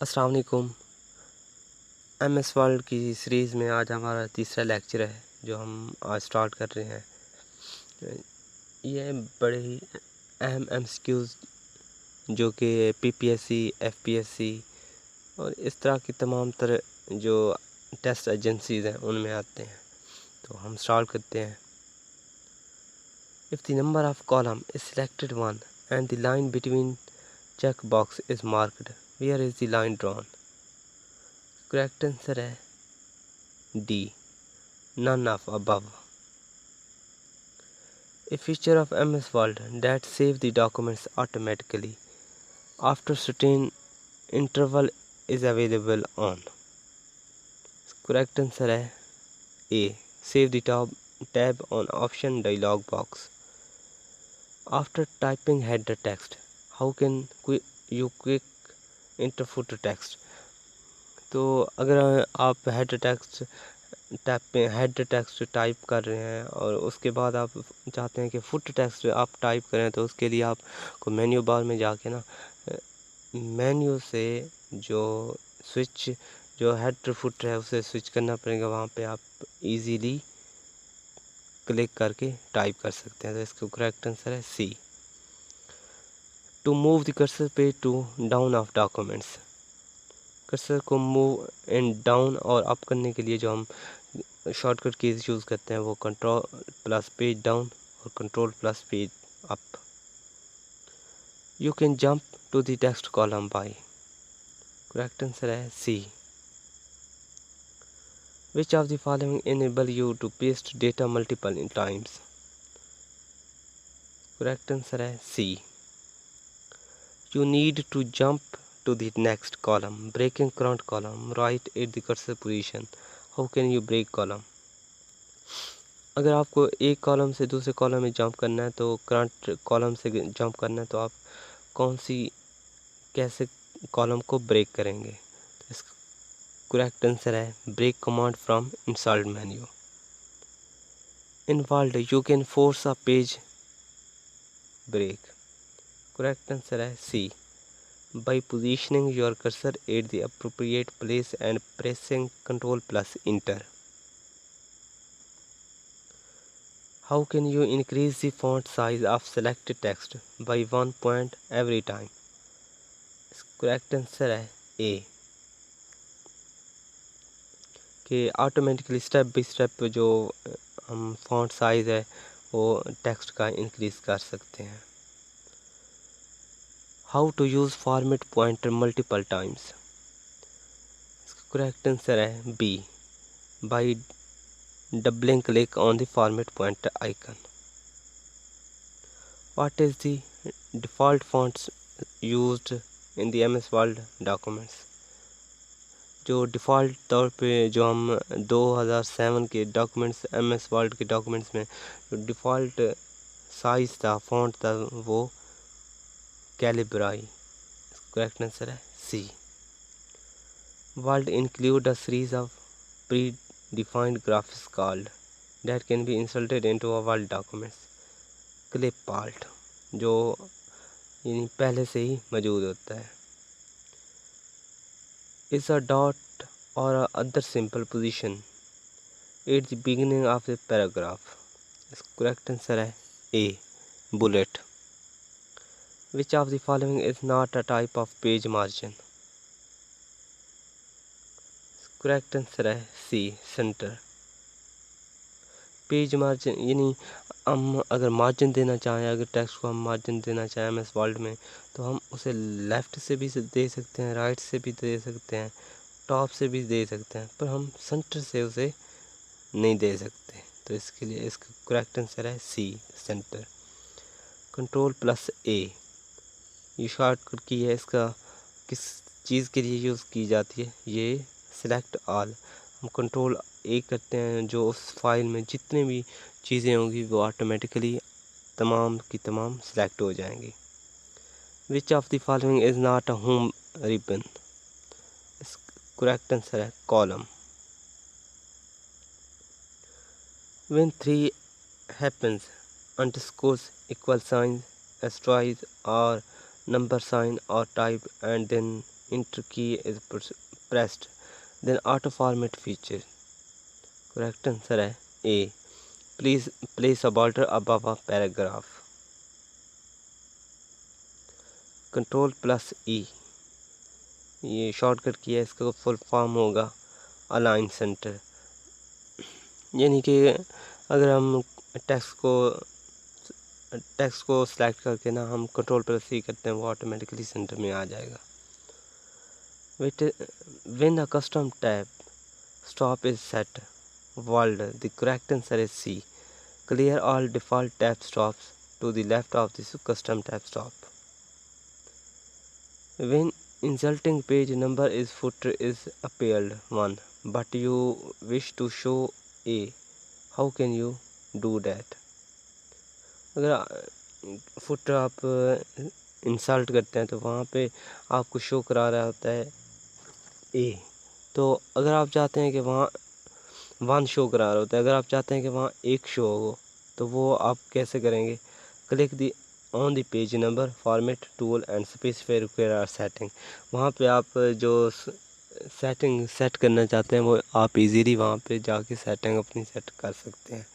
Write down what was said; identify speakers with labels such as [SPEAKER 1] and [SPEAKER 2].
[SPEAKER 1] अस्सलाम वालेकुम। MS world की सीरीज़ में आज हमारा तीसरा लेक्चर है जो हम आज स्टार्ट कर रहे हैं। ये बड़े ही अहम एमसीक्यूज़ जो कि पीपीएससी, एफपीएससी और इस तरह की तमाम तरह जो टेस्ट एजेंसीज़ हैं उनमें आते हैं। तो हम स्टार्ट करते हैं। If the number of column is selected one and the line between check box is marked, where is the line drawn? Correct answer है D, none of above. A feature of MS Word that saves the documents automatically after certain interval is available on. Correct answer है A. Save the tab on option dialog box. After typing header text, how can you quick enter footer text? तो अगर आप header text type कर रहे हैं और उसके बाद आप चाहते हैं कि फुट टेक्स्ट आप टाइप करें, तो उसके लिए आपको मेन्यू बार में जाके ना मेन्यू से जो स्विच जो हेडर फुट है उसे स्विच करना पड़ेगा। वहाँ पे आप इजीली क्लिक करके टाइप कर सकते हैं। तो इसका करेक्ट आंसर है C. To move the cursor page to down of documents, cursor को मूव एंड डाउन और अप करने के लिए जो हम शॉर्टकट कीज यूज़ करते हैं वो कंट्रोल प्लस पेज डाउन और control plus page up. You can jump to the text column by, correct answer है C. Which of the following enable you to paste data multiple times, correct answer है C. You need to jump to the next column, breaking current column right at the cursor position. How can you break column? अगर आपको एक column से दूसरे column में jump करना है, तो करंट कॉलम से जंप करना है, तो आप कैसे कॉलम को ब्रेक करेंगे? तो इसका करेक्ट आंसर है break command from insert menu. In Word you can force a page break, correct answer है C. By positioning your cursor at the appropriate place and pressing Ctrl plus Enter. How can you increase the font size of selected text by 1 point every time? Correct answer है A, कि automatically step by step जो हम font size है वो text का increase कर सकते हैं। How to use format pointer multiple times, इसका करेक्ट आंसर है B, by doubling click on the format pointer icon. What is the default fonts used in the MS Word documents? जो default तौर पे जो हम 2007 के डॉक्यूमेंट्स MS Word के documents में जो डिफ़ॉल्ट साइज़ था, फॉन्ट था, वो कैलिब्राई। करेक्ट आंसर है सी। Word include a series of predefined graphics called that can be inserted into a Word documents. Clip art जो यानी पहले से ही मौजूद होता है। इज़ अ डॉट और other simple position at the beginning of the paragraph, इसका करेक्ट आंसर है A, bullet. Which of the following is not a type of page margin, correct answer है सी, सेंटर। पेज मार्जिन यानी हम अगर margin देना चाहें, अगर text को हम मार्जिन देना चाहें MS वर्ल्ड में, तो हम उसे लेफ़्ट से भी दे सकते हैं, राइट से भी दे सकते हैं, टॉप से भी दे सकते हैं, पर हम सेंटर से उसे नहीं दे सकते। तो इसके लिए इसका करेक्ट आंसर है सी, सेंटर। कंट्रोल प्लस ए ये शॉर्टकट की है, इसका किस चीज़ के लिए यूज़ की जाती है? ये सिलेक्ट ऑल, हम कंट्रोल ए करते हैं, जो उस फाइल में जितने भी चीज़ें होंगी वो ऑटोमेटिकली तमाम की तमाम सिलेक्ट हो जाएंगी। Which of the following is not a home ribbon, इस करेक्ट आंसर है column. When 3 happens, underscores, equal sign, asterisks और number sign or type and then enter key is pressed, then auto format feature. Correct answer है A. Please place a border above a paragraph. Control plus E, ये shortcut की है, इसका full form होगा align centre. यानी कि अगर हम टेक्स्ट को सिलेक्ट करके ना हम कंट्रोल प्लस C करते हैं, वो ऑटोमेटिकली सेंटर में आ जाएगा। When a custom tab stop is set world, the correct answer is C. Clear all default tab stops to the left of this custom tab stop. When insulting page number is footer is appeared 1, but you wish to show A, how can you do that? अगर footer आप insult करते हैं तो वहाँ पे आपको show करा रहा होता है A, तो अगर आप चाहते हैं कि वहाँ 1 शो करा रहा होता है, अगर आप चाहते हैं कि वहाँ 1 शो हो, तो वो आप कैसे करेंगे? Click the on the page number format tool and specify require setting. वहाँ पे आप जो सेटिंग सेट करना चाहते हैं वो आप इजीली वहाँ पे जाके सेटिंग अपनी सेट कर सकते हैं।